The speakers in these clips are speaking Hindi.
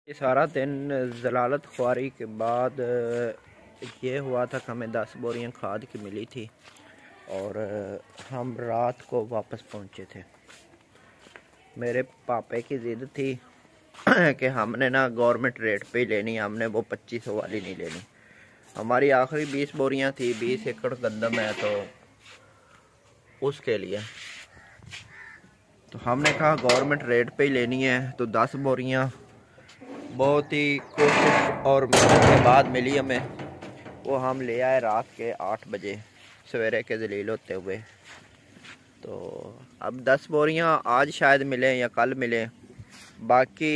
ये सारा दिन ज़लालत ख्वारी के बाद ये हुआ था कि हमें 10 बोरियां खाद की मिली थी और हम रात को वापस पहुंचे थे। मेरे पापे की ज़िद थी कि हमने ना गवर्नमेंट रेट पे ही लेनी, हमने वो 2500 वाली नहीं लेनी। हमारी आखिरी 20 बोरियां थी, 20 एकड़ गंदम है, तो उसके लिए तो हमने कहा गवर्नमेंट रेट पे ही लेनी है। तो 10 बोरियां बहुत ही कोशिश और मेहनत के बाद मिली हमें। वो हम ले आए रात के 8 बजे सवेरे के जलील होते हुए। तो अब 10 बोरियां आज शायद मिले या कल मिले। बाकी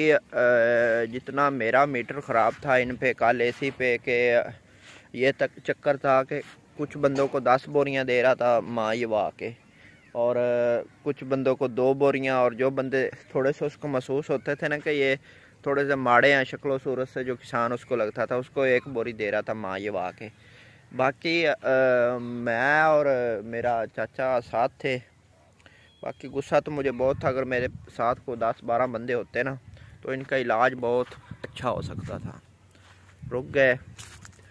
जितना मेरा मीटर ख़राब था इन पे कल एसी पे के ये तक चक्कर था कि कुछ बंदों को 10 बोरियां दे रहा था माँ ये वाह के, और कुछ बंदों को 2 बोरियां, और जो बंदे थोड़े से उसको महसूस होते थे ना कि ये थोड़े से माड़े हैं शक्लो सूरत से, जो किसान उसको लगता था, उसको 1 बोरी दे रहा था माँ ये वाह के। बाकी मैं और मेरा चाचा साथ थे। बाकी गुस्सा तो मुझे बहुत था, अगर मेरे साथ को 10-12 बंदे होते ना तो इनका इलाज बहुत अच्छा हो सकता था। रुक गए,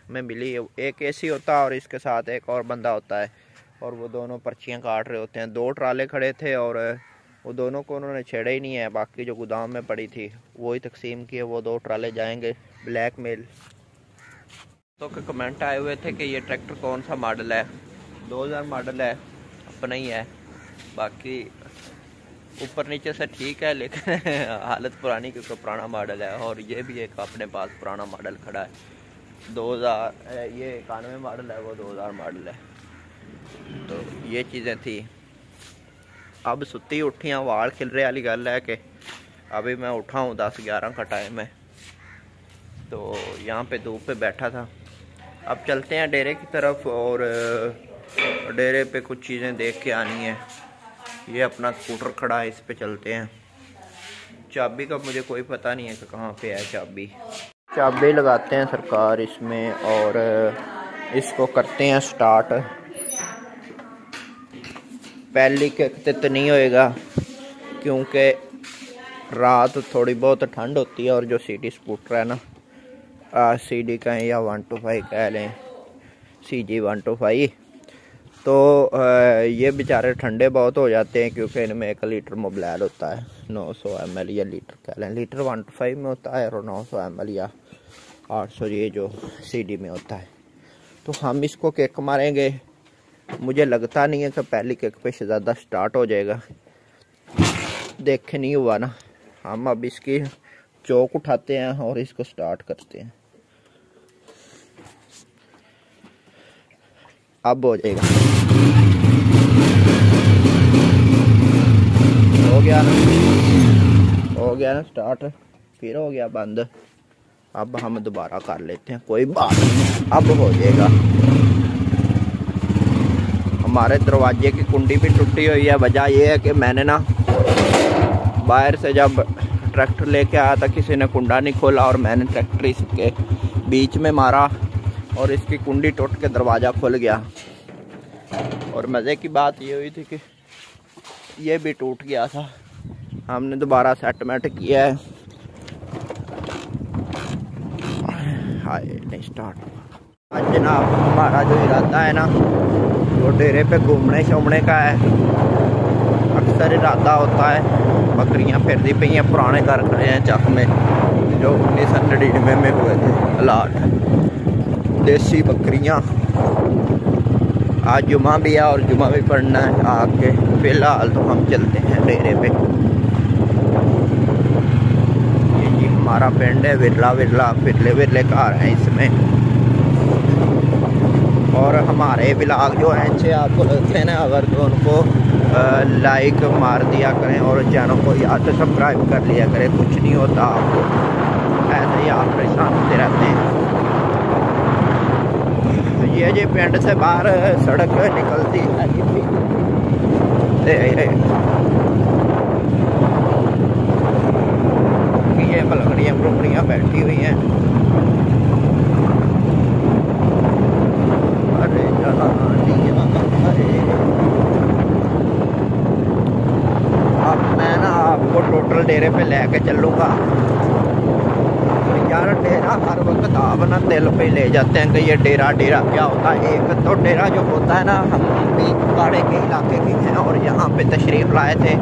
मैं मिली एक एसी होता और इसके साथ एक और बंदा होता है, और वो दोनों पर्चियाँ काट रहे होते हैं। 2 ट्राले खड़े थे और वो दोनों को उन्होंने छेड़ा ही नहीं है। बाकी जो गोदाम में पड़ी थी वही तकसीम की है। वो 2 ट्राले जाएंगे ब्लैक मेल। तो के कमेंट आए हुए थे कि ये ट्रैक्टर कौन सा मॉडल है। 2000 मॉडल है, अपना ही है। बाकी ऊपर नीचे से ठीक है, लेकिन हालत पुरानी क्योंकि पुराना मॉडल है। और ये भी एक अपने पास पुराना मॉडल खड़ा है 2000, ये 91 मॉडल है, वो 2000 मॉडल है। तो ये चीज़ें थी। अब सुती उठियाँ वाल खिलरे वाली गल है कि अभी मैं उठा हूँ 10-11 का टाइम है, तो यहाँ पे धूप पे बैठा था। अब चलते हैं डेरे की तरफ और डेरे पे कुछ चीज़ें देख के आनी है। ये अपना स्कूटर खड़ा है, इस पे चलते हैं। चाबी का मुझे कोई पता नहीं है कि कहाँ पे है चाबी लगाते हैं सरकार इसमें और इसको करते हैं स्टार्ट। पहली किक तो नहीं होएगा क्योंकि रात थोड़ी बहुत ठंड होती है, और जो सीडी स्कूटर है ना, सीडी का है या 125 कह लें, CG 125, तो ये बेचारे ठंडे बहुत हो जाते हैं क्योंकि इनमें 1 लीटर मोबिल होता है, 900 ml या लीटर कह लें। लीटर 125 में होता है और 900 ml या 800 ये जो CD में होता है। तो हम इसको किक मारेंगे। मुझे लगता नहीं है कि पहली किक पे ज़्यादा स्टार्ट हो जाएगा, देखे नहीं हुआ ना। हम अब इसकी चौक उठाते हैं और इसको स्टार्ट करते हैं। अब हो जाएगा, हो गया ना स्टार्ट, फिर हो गया बंद। अब हम दोबारा कर लेते हैं, कोई बात नहीं, अब हो जाएगा। हमारे दरवाजे की कुंडी भी टूटी हुई है। वजह यह है कि मैंने ना बाहर से जब ट्रैक्टर लेके आया था किसी ने कुंडा नहीं खोला, और मैंने ट्रैक्टर इसके बीच में मारा और इसकी कुंडी टूट के दरवाज़ा खुल गया। और मज़े की बात ये हुई थी कि ये भी टूट गया था। हमने दोबारा सेटमेंट किया है। हाय नहीं स्टार्ट। आज जनाब हमारा जो इरादा है ना वो डेरे पे घूमने शूमने का है। अक्सर इरादा होता है। बकरियां फिरती पई हैं, पुराने घर खड़े हैं चक में जो 1999 में हुए थे अलाट, देसी बकरियां। आज जुमा भी है और जुमा भी पढ़ना है आके। फिलहाल तो हम चलते हैं डेरे पे। ये जी हमारा पिंड है, विरला विरले घर हैं इसमें। और हमारे ब्लॉग जो हैं अच्छे आपको लगते हैं ना, अगर तो उनको लाइक मार दिया करें और चैनल को याद से सब्सक्राइब कर लिया करें। कुछ नहीं होता आपको, ऐसे ही आप परेशान होते रहते हैं। ये जी पिंड से बाहर सड़क निकलती है, ये बलगड़ियाँ बलगड़ियाँ बैठी हुई हैं। अरे अब मैं ना आपको टोटल डेरे पे लेके चलूँगा। ना हर वक्त आप ना दिल पे ले जाते हैं कि ये डेरा क्या होता है। एक तो डेरा जो होता है ना, हम भी बाड़े के इलाके के हैं और यहाँ पे तशरीफ़ लाए थे,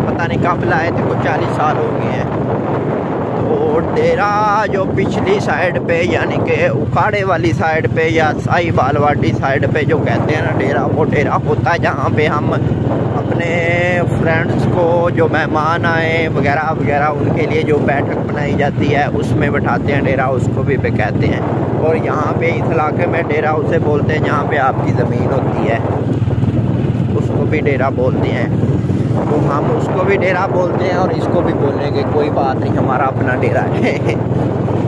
पता नहीं कब लाए थे, कुछ 40 साल हो गए हैं। तो डेरा जो पिछली साइड पे यानी कि उखाड़े वाली साइड पे या साहिबाल वाडी साइड पे जो कहते हैं ना डेरा, वो डेरा होता है जहाँ पे हम अपने फ्रेंड्स को, जो मेहमान आए वगैरह वगैरह, उनके लिए जो बैठक बनाई जाती है उसमें बैठाते हैं डेरा, उसको भी पे कहते हैं। और यहाँ पे इस इलाके में डेरा उसे बोलते हैं जहाँ पे आपकी ज़मीन होती है, उसको भी डेरा बोलते हैं। तो हम उसको भी डेरा बोलते हैं और इसको भी बोलेंगे, कोई बात नहीं, हमारा अपना डेरा है।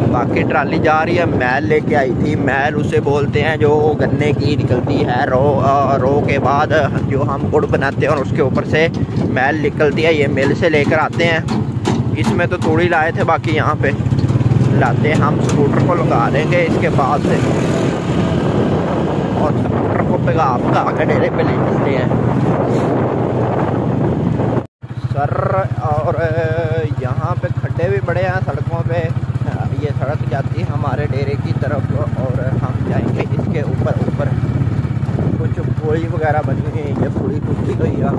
बाकी ट्राली जा रही है, मैल लेके आई थी। मैल उसे बोलते हैं जो गन्ने की निकलती है रो के बाद जो हम गुड़ बनाते हैं और उसके ऊपर से मैल निकलती है, ये मिल से लेकर आते हैं। इसमें तो थोड़ी लाए थे, बाकी यहाँ पे लाते हैं। हम स्कूटर को लगा देंगे इसके बाद से और स्कूटर को भगा के डेरे पे ले चलते हैं सर। और यहाँ पे खड्डे भी बड़े हैं सड़कों पे। ये सड़क जाती है हमारे डेरे की तरफ और हम जाएंगे इसके ऊपर। कुछ पूड़ी वगैरह बनी हुई है, ये पूड़ी टूटी हुई है,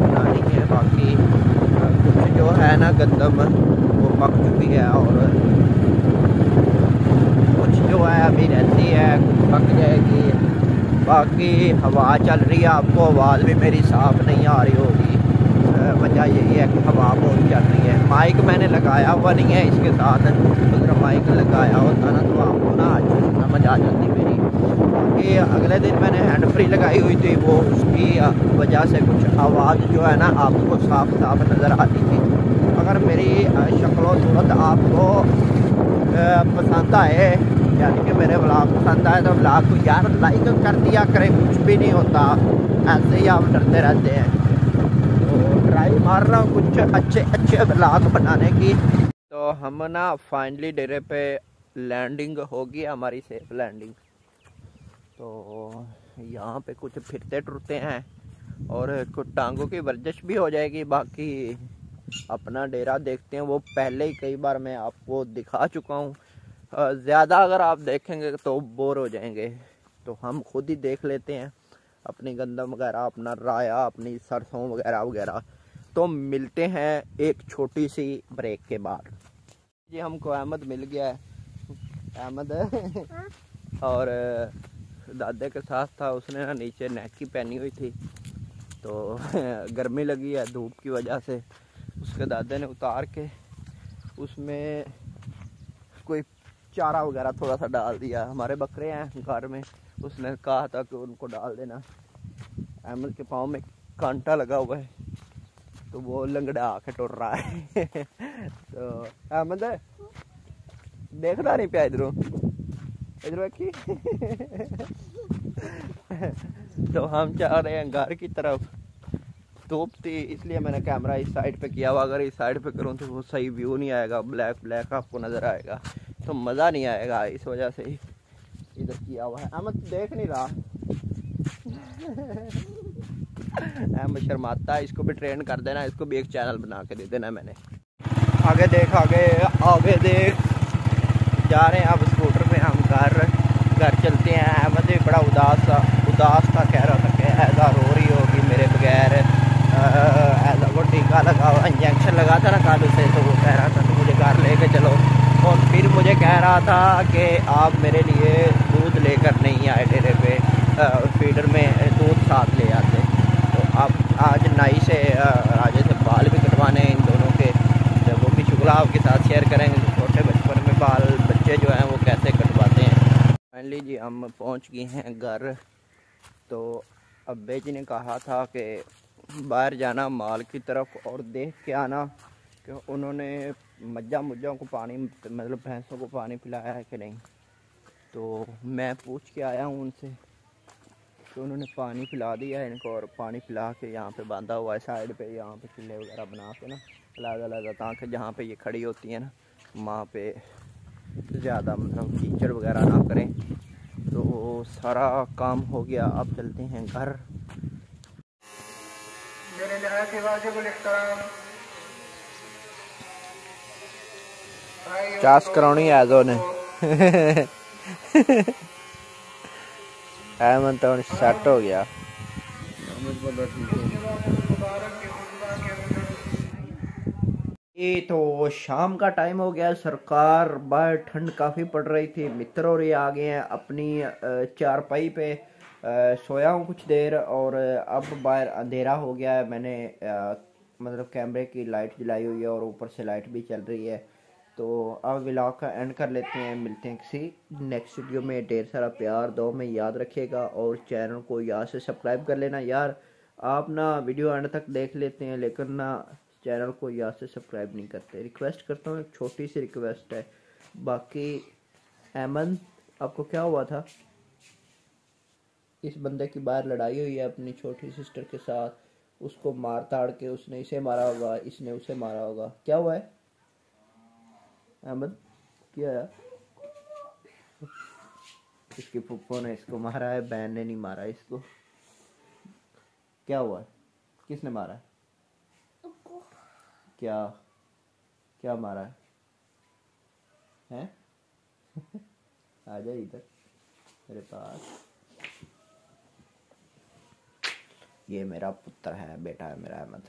बनानी है। बाकी कुछ जो है ना गंदम वो पक चुकी है और कुछ जो है अभी रहती है, कुछ पक जाएगी। बाकी हवा चल रही है, आपको आवाज़ भी मेरी साफ़ नहीं आ रही होगी। वजह यही है कि हवा बहुत चल रही है। माइक मैंने लगाया हुआ नहीं है इसके साथ, अगर माइक लगाया होता ना तो आपको ना अच्छे से समझ आ जाती मेरी। क्योंकि अगले दिन मैंने हैंड फ्री लगाई हुई थी, वो उसकी वजह से कुछ आवाज़ जो है ना आपको साफ नज़र आती थी। अगर मेरी शक्ल व सूरत आपको पसंद आए, यानी कि मेरे व्लॉग पसंद आए, तो व्लॉग को यार लाइक कर दिया करें, कुछ भी नहीं होता, ऐसे ही आप डरते रहते हैं। ट्राई मार रहा हूँ कुछ अच्छे व्लॉग बनाने की। तो हम ना फाइनली डेरे पे लैंडिंग होगी, हमारी सेफ लैंडिंग। तो यहाँ पे कुछ फिरते टुरते हैं और कुछ टांगों की वर्जिश भी हो जाएगी। बाकी अपना डेरा देखते हैं, वो पहले ही कई बार मैं आपको दिखा चुका हूँ। ज़्यादा अगर आप देखेंगे तो बोर हो जाएंगे, तो हम खुद ही देख लेते हैं अपनी गंदम वगैरह, अपना राया, अपनी सरसों वगैरह वगैरह। तो मिलते हैं एक छोटी सी ब्रेक के बाद। जी हमको अहमद मिल गया है, अहमद और दादे के साथ था, उसने ना नीचे नेकी पहनी हुई थी तो गर्मी लगी है धूप की वजह से, उसके दादे ने उतार के उसमें कोई चारा वगैरह थोड़ा सा डाल दिया। हमारे बकरे हैं घर में, उसने कहा था कि उनको डाल देना। अहमद के पाँव में कांटा लगा हुआ है तो वो लंगड़ा आके टुर रहा है तो अहमद देखना नहीं पाया इधरों की तो हम जा रहे हैं घर की तरफ। धूप थी इसलिए मैंने कैमरा इस साइड पे किया हुआ, अगर इस साइड पे करूँ तो वो सही व्यू नहीं आएगा, ब्लैक आपको नज़र आएगा तो मज़ा नहीं आएगा, इस वजह से ही इधर किया हुआ है। अहमद देख नहीं रहा अहमद शर्माता है, इसको भी ट्रेन कर देना, इसको भी एक चैनल बना के दे देना मैंने। आगे देख जा रहे हैं अब स्कूटर में हम घर चलते हैं। अहमद भी बड़ा उदास था, कह रहा था कि ऐसा रो रही होगी मेरे बगैर, ऐसा वो टीका लगा हुआ इंजेक्शन लगा था ना कल से, तो वो कह रहा था कि मुझे घर लेके चलो। और फिर मुझे कह रहा था कि आप मेरे लिए दूध लेकर नहीं आए डेरे पे, फीडर में दूध साथ ले आते। तो आप आज नाई से राजे से बाल भी कटवाने इन दोनों के, जब वो भी शुक्ला आपके साथ शेयर करेंगे तो छोटे बचपन में बाल बच्चे जो हैं वो कैसे कटवाते हैं। फाइनली जी हम पहुंच गए हैं घर। तो अब्बे जी ने कहा था कि बाहर जाना माल की तरफ और देख के आना कि उन्होंने मज्जा को पानी, मतलब भैंसों को पानी पिलाया है कि नहीं। तो मैं पूछ के आया हूँ उनसे, तो उन्होंने पानी पिला दिया है इनको, और पानी पिला के यहाँ पे बांधा हुआ है साइड पे, यहाँ पे चूल्हे वगैरह बना के ना अलग ताकि जहाँ पे ये खड़ी होती है ना वहाँ पे ज़्यादा मतलब कीचड़ वगैरह ना करें। तो सारा काम हो गया, अब चलते हैं घर। चास करानी है जो ने अहमद तो सेट हो गया। ये तो शाम का टाइम हो गया सरकार, बाहर ठंड काफ़ी पड़ रही थी। मित्र और ये आ गए हैं अपनी चारपाई पे। सोया हूँ कुछ देर और अब बाहर अंधेरा हो गया है। मैंने मतलब कैमरे की लाइट जलाई हुई है और ऊपर से लाइट भी चल रही है। तो अब व्लॉग का एंड कर लेते हैं, मिलते हैं किसी नेक्स्ट वीडियो में। ढेर सारा प्यार दो में याद रखिएगा और चैनल को याद से सब्सक्राइब कर लेना यार। आप ना वीडियो एंड तक देख लेते हैं लेकिन ना चैनल को याद से सब्सक्राइब नहीं करते। रिक्वेस्ट करता हूँ, छोटी सी रिक्वेस्ट है। बाकी अहमद आपको क्या हुआ था? इस बंदे की बाहर लड़ाई हुई है अपनी छोटी सिस्टर के साथ, उसको मार ताड़ के उसने इसे मारा होगा, इसने उसे मारा होगा। क्या हुआ है अहमद? क्या है? इसकी फुप्पो ने इसको मारा है, बहन ने नहीं मारा इसको। क्या हुआ है? किसने मारा है? क्या क्या मारा है? हैं? आ जा इधर मेरे पास। ये मेरा पुत्र है, बेटा है मेरा अहमद।